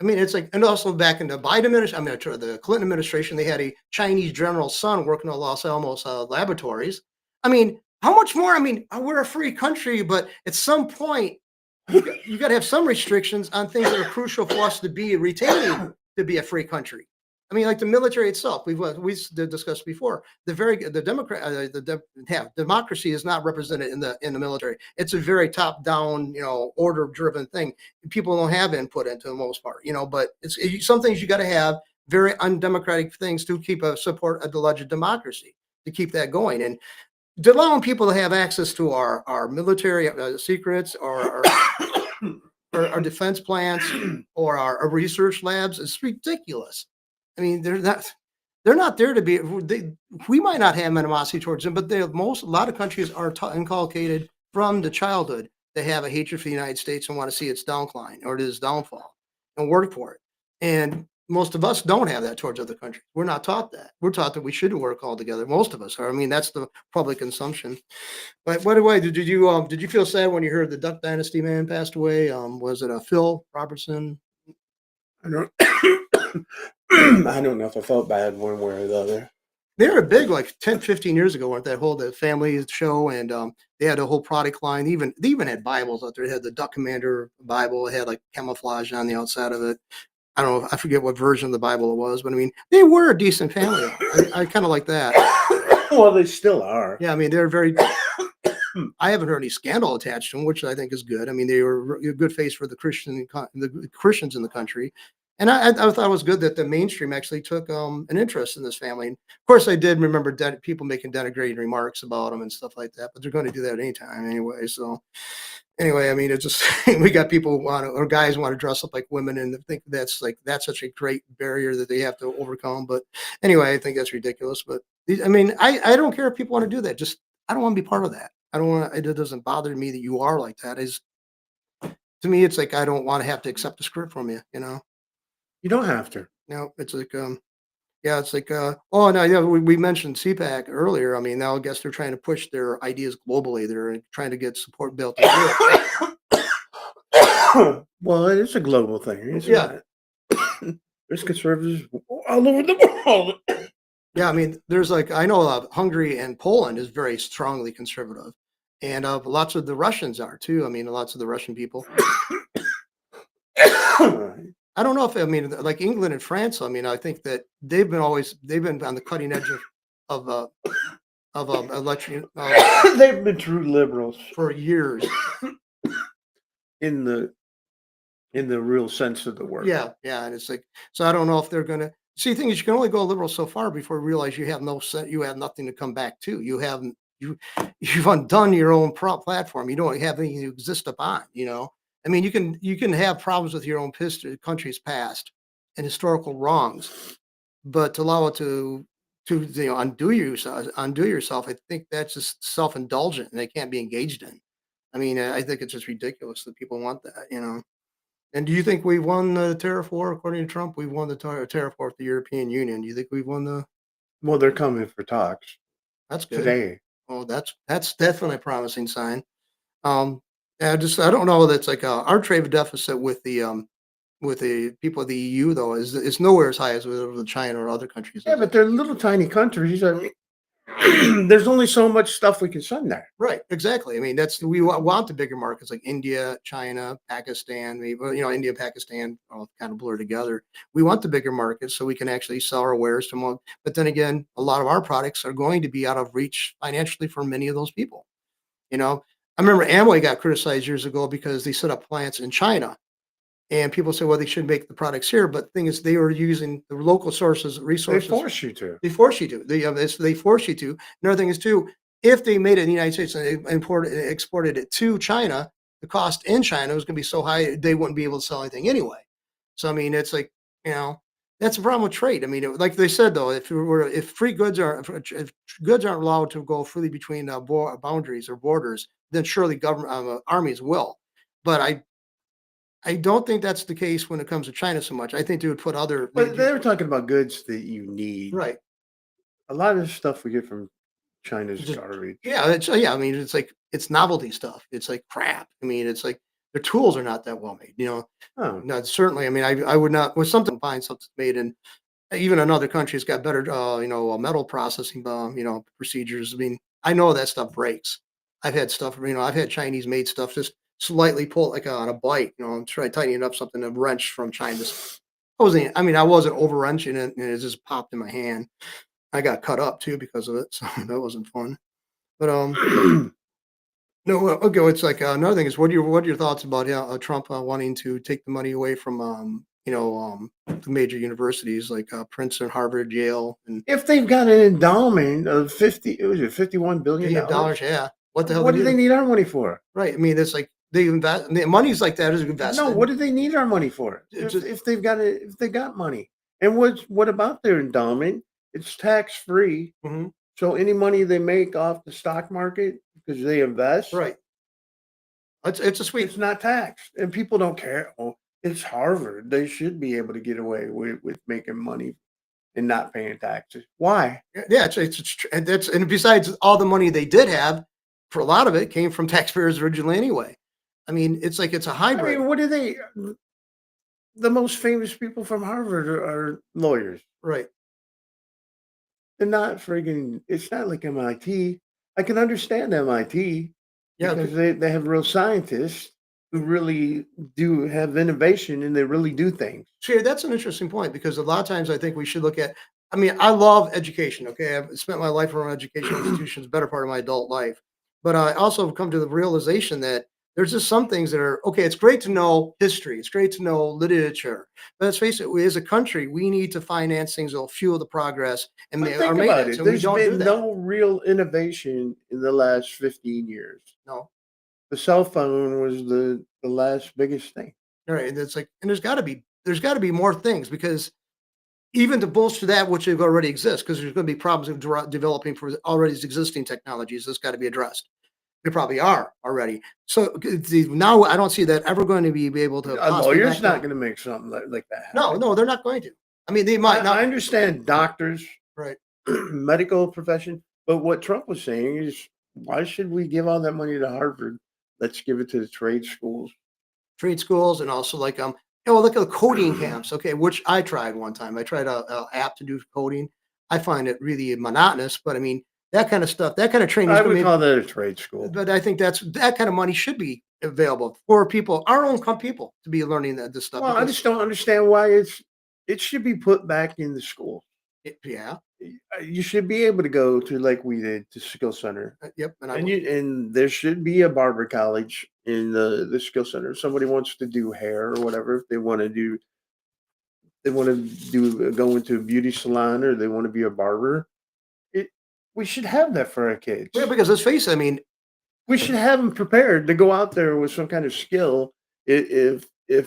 I mean, it's like, and also back in the Biden administration, I mean, the Clinton administration, they had a Chinese general's son working at Los Alamos laboratories. I mean, how much more? I mean, we're a free country, but at some point, you got to have some restrictions on things that are crucial for us to be retaining to be a free country. I mean, like the military itself, discussed before. The Democrat democracy is not represented in the military. It's a very top down, order driven thing. People don't have input into the most part, But some things you got to have very undemocratic things to keep support a alleged democracy to keep that going. And allowing people to have access to our military secrets or our defense plants or our research labs is ridiculous. I mean, they're not there to be. We might not have animosity towards them, but a lot of countries are inculcated from the childhood. They have a hatred for the United States and want to see its downcline or its downfall and work for it. And most of us don't have that towards other countries. We're not taught that. We're taught that we should work all together. Most of us are. I mean, that's the public consumption. But by the way, did you feel sad when you heard the Duck Dynasty man passed away? Was it a Phil Robertson? I don't. I don't know if I felt bad one way or the other. They were big like 10, 15 years ago, weren't that whole the family show? And they had a whole product line. They even had Bibles out there. They had the Duck Commander Bible. It had like camouflage on the outside of it. I don't know. I forget what version of the Bible it was, but I mean, they were a decent family. I kind of like that. Well, they still are. Yeah, I mean, they're very. I haven't heard any scandal attached to them, which I think is good. I mean, they were a good face for the Christians in the country, and I thought it was good that the mainstream actually took an interest in this family. And of course, I did remember people making denigrating remarks about them and stuff like that, but they're going to do that anytime anyway. So anyway, I mean, it's just we got people or guys want to dress up like women and think that's such a great barrier that they have to overcome. But anyway, I think that's ridiculous. But I mean, I don't care if people want to do that. Just I don't want to be part of that. I don't want. It doesn't bother me that you are like that. Is to me, it's like I don't want to have to accept a script from you. You don't have to. It's like yeah, it's like oh no, yeah, we mentioned CPAC earlier. I mean, now I guess they're trying to push their ideas globally. They're trying to get support built in Europe. Well, it is a global thing. It's Yeah. not. There's conservatives all over the world. Yeah, I mean, there's like I know Hungary and Poland is very strongly conservative, and lots of the Russians are too. I mean, lots of the Russian people. I don't know if I mean like England and France. I mean, I think that they've been on the cutting edge of election They've been true liberals for years. in the real sense of the word. Yeah, and it's like so. I don't know if they're gonna see. The thing is, you can only go liberal so far before you realize you have you have nothing to come back to. You've undone your own platform. You don't have anything to exist upon. I mean, you can have problems with your own history, country's past, and historical wrongs, but to allow it to undo yourself, I think that's just self indulgent, and they can't be engaged in. I mean, I think it's just ridiculous that people want that. And do you think we won the tariff war? According to Trump, we won the tariff war with the European Union. Do you think we've won the? Well, they're coming for talks That's good. today. Oh, that's definitely a promising sign. I don't know. That's like our trade deficit with the people of the EU though is nowhere as high as with China or other countries. Yeah, but they're little tiny countries. I mean, there's only so much stuff we can send there. Right, exactly. I mean, we want the bigger markets like India, China, Pakistan. India, Pakistan, all kind of blur together. We want the bigger markets so we can actually sell our wares to more. But then again, a lot of our products are going to be out of reach financially for many of those people. I remember Amway got criticized years ago because they set up plants in China, and people say, well, they should make the products here. But the thing is, they were using the local They resources. force you to. They force you to. They force you to. Another thing is too, if they made it in the United States and they exported it to China, the cost in China was going to be so high they wouldn't be able to sell anything anyway. So I mean, it's like that's the problem with trade. I mean, like they said though, if free goods if goods aren't allowed to go freely between boundaries or borders, then surely government armies will. But I don't think that's the case when it comes to China so much. I think they would put other But they were talking about goods that you need. right. A lot of the stuff we get from China's Just garbage. yeah. I mean, it's like it's novelty stuff. It's like crap. I mean, it's like their tools are not that well made. Oh, No, certainly. I mean, I would not with something find something made in even another country's got better metal processing procedures. I mean, I know that stuff breaks. I've had stuff. I've had Chinese made stuff just slightly pull like on a bike, and try tightening up something, a wrench from trying to. I wasn't over wrenching it, and it just popped in my hand. I got cut up too because of it, so that wasn't fun. But no, okay. It's like another thing is what are your thoughts about Trump wanting to take the money away from the major universities like Princeton, Harvard, Yale, and If they've got an endowment of 50, was it $51 billion? $1 billion? Yeah, what the hell they What do need they 'em- need our money for? Right. I mean, it's like they invest the money's like that is No, invested. what do they need our money for? It just If they got money. And what about their endowment? It's tax free. mhm, So any money they make off the stock market because they invest, right. It's a sweet. it's not taxed. And people don't care. Oh, it's Harvard. They should be able to get away with making money and not paying taxes. Why? Yeah, and besides all the money they did have, for a lot of it came from taxpayers originally anyway. I mean, it's like it's a I hybrid. mean, what do they the most famous people from Harvard are lawyers. Right. They're not friggin' it's not like MIT. I can understand MIT Yeah. because they have real scientists who really do have innovation and they really do things. See, that's an interesting point because a lot of times I think we should look at. I mean, I love education. Okay, I've spent my life around education institutions, better part of my adult life, but I also have come to the realization that there's just some things that are okay. It's great to know history. It's great to know literature, but let's face it. We, as a country, we need to finance things that will fuel the progress and But our think about maintenance, it. and we There's don't do been that. no real innovation in the last 15 years. No, The cell phone was the last biggest thing. all right. And it's like, and there's got to be more things because even to bolster that which already exists, because there's going to be problems of developing for already existing technologies that's got to be addressed. They probably are already. So now I don't see that ever going to be able to A possibly lawyer's back not down. going to make something like that No, happen. no, they're not going to. I mean, they I, might I not. understand doctors, Right. medical profession, but what Trump was saying is, why should we give all that money to Harvard? Let's give it to the trade schools. Trade schools and also like look at the coding camps. Okay, which I tried one time. I tried a app to do coding. I find it really monotonous, but I mean that kind of stuff, that kind of training is I going would to be. call that a trade school. But I think that kind of money should be available for people, our own people, to be learning this stuff Well, I because just don't understand why it should be put back in the school. yeah, You should be able to go to like we did to skill center, yep, and I and will. there should be a barber college in the skill center. If somebody wants to do hair or whatever, if they want to do go into a beauty salon or they want to be a barber, it we should have that for our Yeah, kids. because let's face it, I mean, We should have them prepared to go out there with some kind of skill. If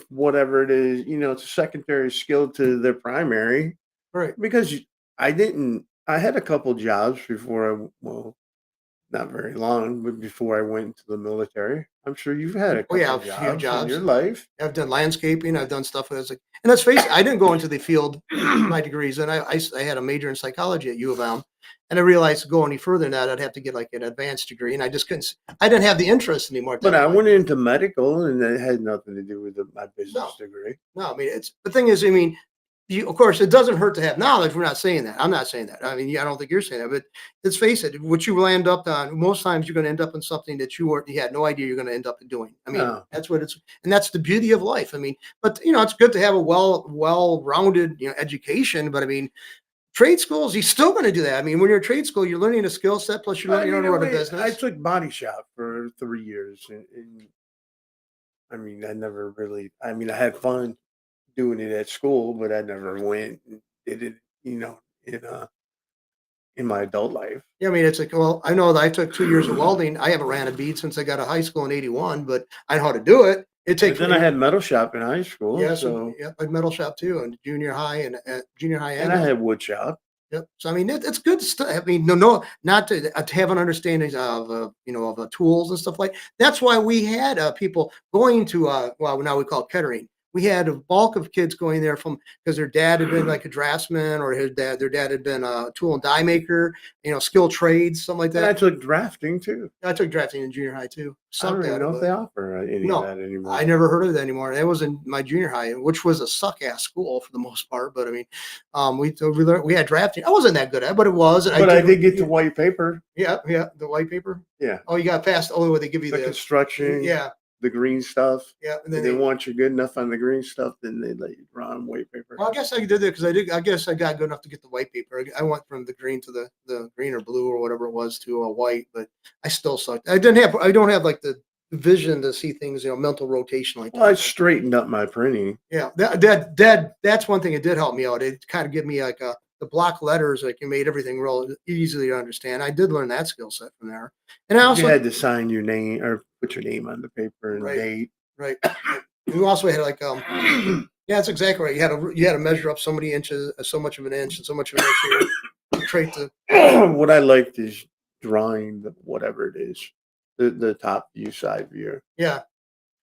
whatever it is, it's a secondary skill to their primary. right. Because I didn't. I had a couple jobs before well, not very long, but before I went into the military. I'm sure you've had a Oh yeah, couple a few jobs in your jobs. life. I've done landscaping. I've done stuff with like, and let's face it, I didn't go into the field my degrees, and I had a major in psychology at U of M, and I realized to go any further than that, I'd have to get like an advanced degree, and I just couldn't. I didn't have the interest anymore at But that I point. went into medical, and it had nothing to do with my No, business degree. no, I mean, it's the thing is, I mean, of course, it doesn't hurt to have knowledge. We're not saying that. I'm not saying that. I mean, I don't think you're saying that. But let's face it, what you will end up on, most times you're going to end up in something that you had no idea you're going to end up doing. I mean, No, that's what it's, and that's the beauty of life. I mean, but it's good to have a well-rounded, education. But I mean, trade schools, you're still going to do that. I mean, when you're in trade school, you're learning a skill set, plus you're I learning how mean, to run a I business. took body shop for 3 years, and I mean, I never really. I mean, I had fun doing it at school, but I never went and did it. In in my adult life. Yeah, I mean, it's like, well, I know that I took 2 years of welding. I haven't ran a bead since I got out of high school in '81, but I know how to do it. It But takes then I had metal shop in high school, yes, and so yeah, like metal shop too, and junior high and junior high and and I had wood shop. yep. So I mean, it's good stuff. I mean, no, not to have an understanding of tools and stuff like. That's why we had people going to well, now we call it Kettering. We had a bulk of kids going there from because their dad had been like a draftsman, or their dad had been a tool and die maker, skilled trades, something like And I that. took drafting too. I took drafting in junior high too. I don't Sucked even at it, know if but they offer any of no, that I anymore. never heard of it anymore. That was in my junior high, which was a suck ass school for the most part. But I mean, we had drafting. I wasn't that good at it, but it was, and I But I did. did get to white paper. Yeah, yeah, the white paper. Yeah. Oh, you got past. Oh, where they give you The the construction. yeah. the green stuff. Yeah, and And then then once you're good enough on the green stuff, then they let you draw on white paper. well, I guess I did it because I did. I guess I got good enough to get the white paper. I went from the green to the green or blue or whatever it was to a white, but I still sucked. I don't have like the vision to see things, mental rotation like Well, I that. straightened up my printing. Yeah, that's one thing. It did help me out. It kind of gave me like the block letters, like it made everything real easily to understand. I did learn that skill set from there, and I You also had to sign your name or put your name on the paper and right, date. right. You also had like yeah, that's exactly right. You had to measure up so many inches, so much of an inch, and so much of an inch here to create the What I liked is drawing whatever it is, the top view, side view. yeah.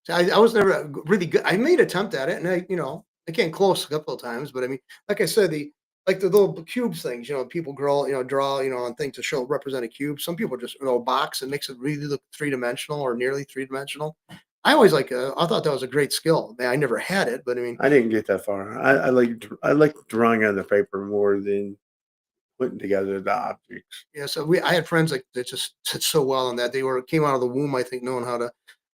So I was never really good. I made an attempt at it, and I came close a couple of times, but I mean, like I said, the little cubes things, people draw, on things to show represent a cube. Some people just box and makes it really look three dimensional or nearly three dimensional. I thought that was a great skill. Man, I never had it, but I mean, I didn't get that far. I like drawing on the paper more than putting together the objects. yeah. So I had friends like that just did so well on that. They came out of the womb, I think, knowing how to.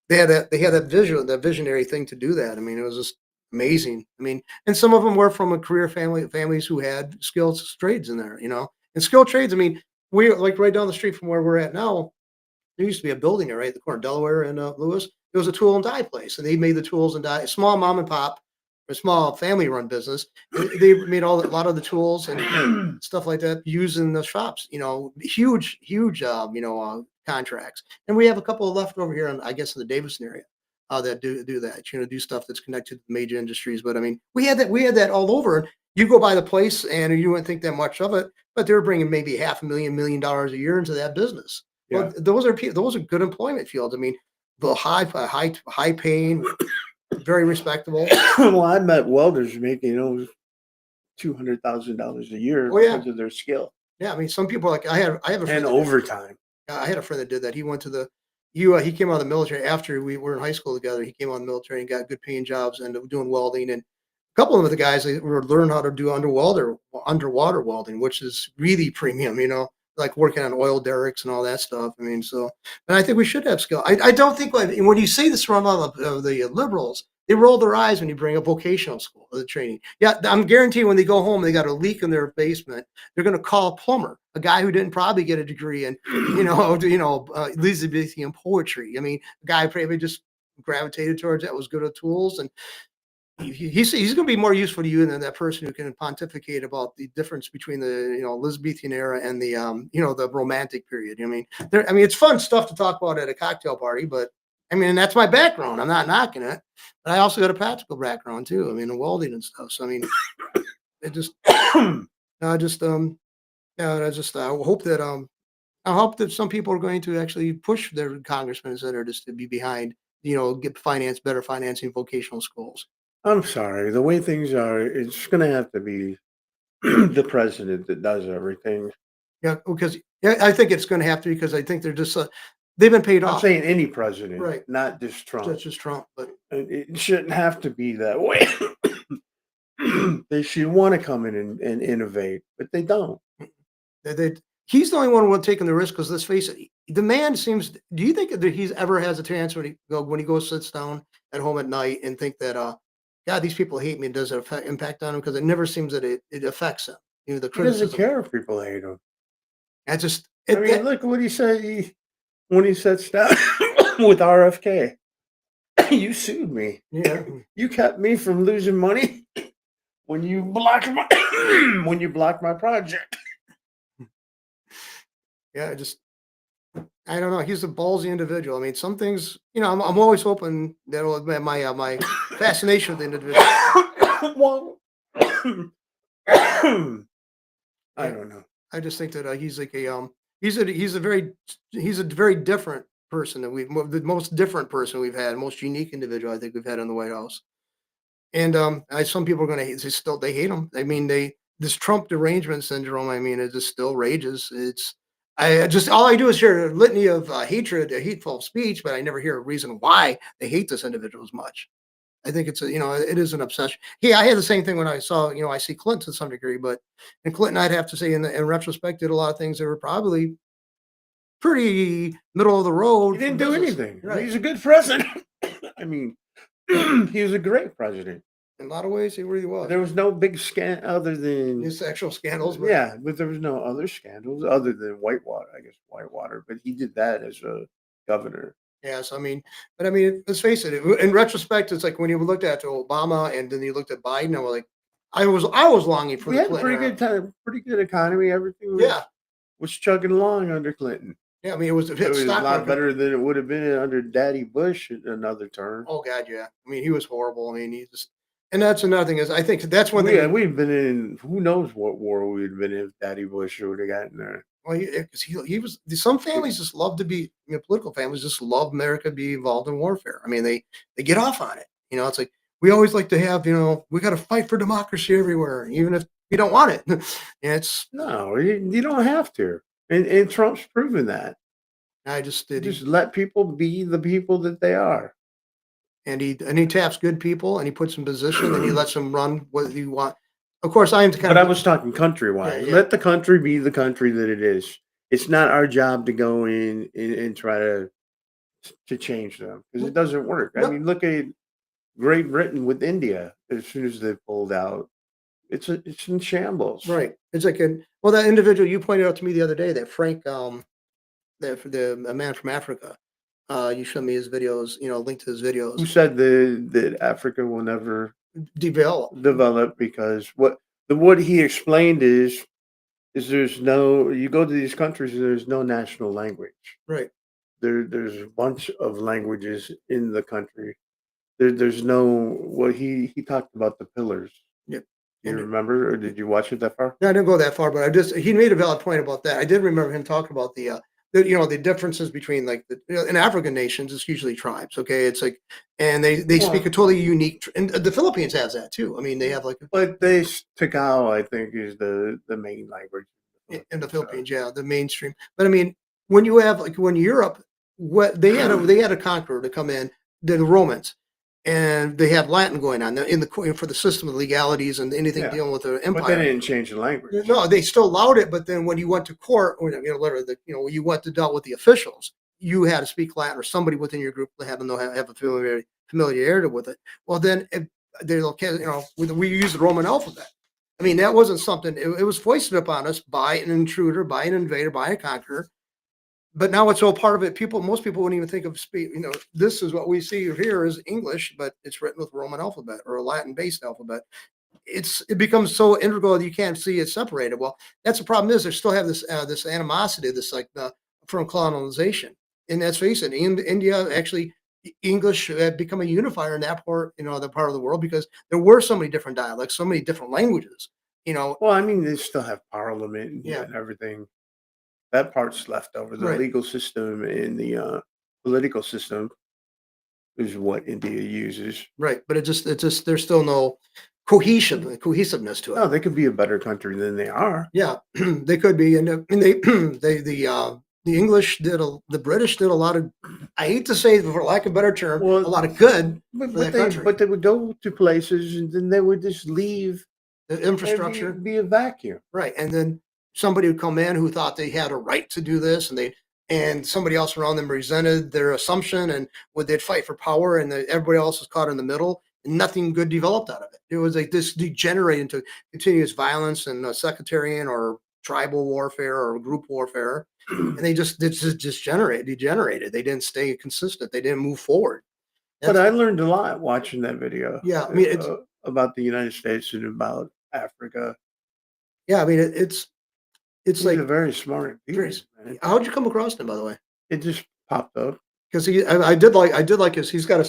They had that visionary thing to do that. I mean, it was just amazing. I mean, and some of them were from a career families who had skilled trades in there, and skilled trades. I mean, we like right down the street from where we're at now. There used to be a building there, right at the corner of Delaware and Lewis. It was a tool and die place, and they made the tools and die. Small mom and pop, a small family-run business. They made a lot of the tools and stuff like that using the shops. Huge, huge, contracts. And we have a couple left over here, I guess, in the Davison area. That do that, do stuff that's connected to major industries. But I mean, we had that all over. You go by the place, and you wouldn't think that much of it, but they were bringing maybe half a million dollars a year into that business. Yeah. Well, those are good employment fields. I mean, the high paying, very respectable. Well, I met welders making $200,000 a year Oh yeah, because of their skill yeah. I mean, some people like I have a friend and that overtime. I had a friend that did that. He went to he came out of the military after we were in high school together. He came out of the military and got good paying jobs and doing welding. And a couple of the guys they were learning how to do underwater welding, which is really premium. Like working on oil derricks and all that stuff. I mean, and I think we should have skill. I don't think when you say this from all of the liberals, they roll their eyes when you bring up vocational school the training. Yeah, I'm guaranteed when they go home, they got a leak in their basement. They're going to call a plumber, a guy who didn't probably get a degree in, Elizabethan poetry. I mean, a guy probably just gravitated towards that, was good at tools, and he's going to be more useful to you than that person who can pontificate about the difference between the Elizabethan era and the the Romantic period. It's fun stuff to talk about at a cocktail party, but I mean, and that's my background. I'm not knocking it, but I also got a practical background too. I mean, the welding and stuff. So I mean, it just I just yeah, I hope that some people are going to actually push their congressmen and senators to be behind, get better financing vocational schools. I'm sorry. The way things are, it's going to have to be the president that does everything. Yeah, because yeah, I think it's going to have to because I think they're just they've been paid I'm off. saying any president, Right. not just Trump. That's just Trump, but It shouldn't have to be that way. They should want to come in and innovate, but they don't. they he's the only one who taking the risk. Because let's face it, the man seems. Do you think that he's ever has a chance when he goes sits down at home at night and think that God, these people hate me? Does it impact on him? Because it never seems that it affects him. The He doesn't criticism. care if people hate him. I just I mean, look what he said when he sits down with RFK. You sued me. yeah. You kept me from losing money when you blocked my project. Yeah, I don't know. He's a ballsy individual. I mean, some things, I'm always hoping that my fascination with the individual. Well, I don't know. I just think that he's like he's a very different person that the most different person we've had, most unique individual I think we've had in the White House. And some people are going to hate. They hate him. I mean, this Trump derangement syndrome. I mean, it just still rages. I just all I do is hear a litany of hatred, a hateful speech, but I never hear a reason why they hate this individual as much. I think it is an obsession. Yeah, I had the same thing when I saw, I see Clinton to some degree, but in Clinton, I'd have to say in retrospect, did a lot of things that were probably pretty middle of the road. He didn't for do business. anything. Right. He's a good president. mean, he was a great president. In a lot of ways, he really was. There was no big scan other than His sexual scandals, but yeah, but there was no other scandals other than Whitewater. I guess Whitewater, but he did that as a governor. yes, I mean, but I mean, let's face it. In retrospect, it's like when you looked at Obama and then you looked at Biden, I was like, I was longing for We the had a Clinton pretty era. good time, pretty good economy. Everything Yeah, was chugging along under Clinton. yeah. I mean, it was It hit was a stock lot market. better than it would have been under Daddy Bush in another term. Oh God, yeah. I mean, he was horrible. I mean, he just, and that's another thing is I think that's one thing. We've been in who knows what war we'd been in if Daddy Bush would have gotten there. Well, because he was some families just love to be political families just love America to be involved in warfare. I mean, they get off on it. It's like we always like to have we got to fight for democracy everywhere, even if we don't want it. And it's No, you don't have to. And Trump's proven that. I just did Just let people be the people that they are. and he taps good people and he puts them in position and he lets them run what you want. Of course, I am the kind But I of was talking country yeah wise. yeah Let the country be the country that it is. It's not our job to go in and try to change them because it doesn't work. I no, mean, look at Great Britain with India. As soon as they pulled out, it's in shambles. right. It's like well that individual you pointed out to me the other day that Frank the a man from Africa. You showed me his videos, link to his Who videos. said that Africa will never Develop. develop because what he explained is there's no you go to these countries and there's no national language. Right. There's a bunch of languages in the country. There's no what he talked about the pillars. Yep. Do you And remember or did you watch it that far? no, I didn't go that far, but he made a valid point about that. I did remember him talking about the differences between like in African nations, it's usually tribes. Okay, it's like, and they speak a Well, totally unique, and the Philippines has that too. I mean, they have like but they Takao, I think, is the main language in the So Philippines, yeah, the mainstream. But I mean, when you have like when Europe, what they had a conqueror to come in, the Romans, and they had Latin going on in the for the system of legalities and anything yeah, dealing with the but they empire. didn't change the language. No, they still allowed it, but then when you went to court, or literally, when you went to dealt with the officials, you had to speak Latin, or somebody within your group had to know have a familiarity with it. Well, then if they'll, we use the Roman alphabet. I mean, that wasn't something. It was foisted upon us by an intruder, by an invader, by a conqueror. But now it's all part of it. Most people wouldn't even think of speak. This is what we see here is English, but it's written with Roman alphabet or a Latin-based alphabet. It becomes so integral that you can't see it separated. Well, that's the problem is they still have this animosity, this like from colonization. And let's face it, in India actually English had become a unifier in that part, the part of the world because there were so many different dialects, so many different languages. Well, I mean, they still have parliament Yeah, and everything. That part's left over. The right, legal system and the political system is what India uses. right. But it just there's still no cohesiveness to it. No, they could be a better country than they are. Yeah, they could be, and they the English the British did a lot of, I hate to say, for lack of a better term, a Well, lot of good but, for that country. but they would go to places and then they would just leave The and infrastructure, be a vacuum. right? And then somebody would come in who thought they had a right to do this, and somebody else around them resented their assumption, and would they'd fight for power, and everybody else was caught in the middle, and nothing good developed out of it. It was like this degenerated into continuous violence and sectarian or tribal warfare or group warfare, and they just degenerated. They didn't stay consistent. They didn't move forward. But That's I learned a lot watching that video yeah. I mean, it's about the United States and about Africa. yeah. I mean, it's He's a like very smart very. dude, man. How'd you come across him, by the way? It just popped up. Because I did like his. He's got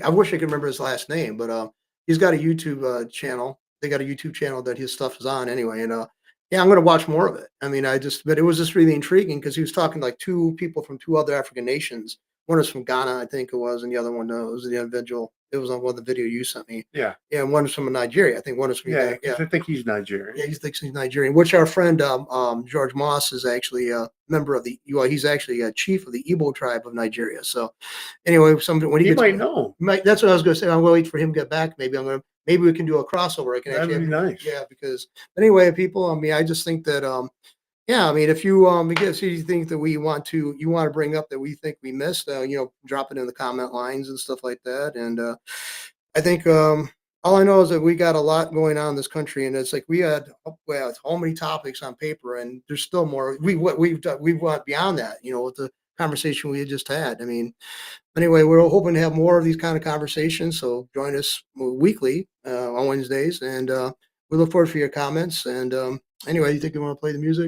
I wish I could remember his last name, but he's got a YouTube channel. They got a YouTube channel that his stuff is on anyway, and yeah, I'm gonna watch more of it. I mean, but it was just really intriguing because he was talking like two people from two other African nations. One was from Ghana, I think it was, and the other one was the individual. It was on one of the video you sent me. Yeah. Yeah, and one was from Nigeria. I think one is from Yeah, yeah. because I think he's Nigerian. Yeah, he thinks he's Nigerian, which our friend George Moss is actually a member of he's actually a chief of the Igbo tribe of Nigeria. So anyway, when he He gets might know. that's what I was going to say. I'm going to wait for him to get back. Maybe we can do a crossover. I can That'd actually be nice. yeah, because anyway, people. I mean, I just think that Yeah, I mean, if I guess you think that you want to bring up that we think we missed, drop it in the comment lines and stuff like that. And I think all I know is that we got a lot going on in this country, and it's like we had so many topics on paper, and there's still more. We've done, we went beyond that, with the conversation we had just had. I mean, anyway, we're hoping to have more of these kind of conversations. So join us weekly on Wednesdays, and we look forward for your comments. And anyway, you think you want to play the music?